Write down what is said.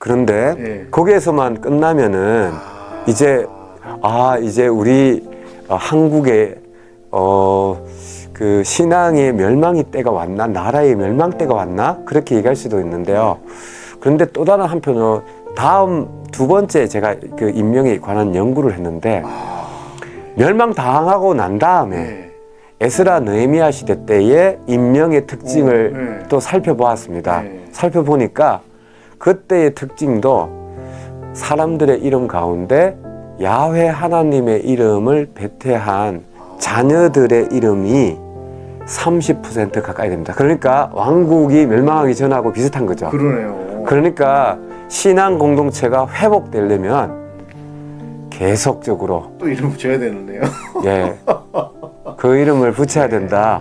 그런데 예. 거기에서만 끝나면은 이제 이제 우리 한국의 그 신앙의 멸망의 때가 왔나, 나라의 멸망 때가 왔나, 그렇게 얘기할 수도 있는데요. 그런데 또 다른 한편으로 다음 두 번째 제가 그 인명에 관한 연구를 했는데, 멸망 당하고 난 다음에 예. 에스라 느헤미야 시대 때의 인명의 특징을 네. 또 살펴보았습니다. 네. 살펴보니까 그때의 특징도 사람들의 이름 가운데 야훼 하나님의 이름을 배태한 자녀들의 이름이 30% 가까이 됩니다. 그러니까 왕국이 멸망하기 전하고 비슷한 거죠. 그러네요. 그러니까 신앙 공동체가 회복되려면 계속적으로 또 이름 붙여야 되는데요. 그 이름을 붙여야 된다.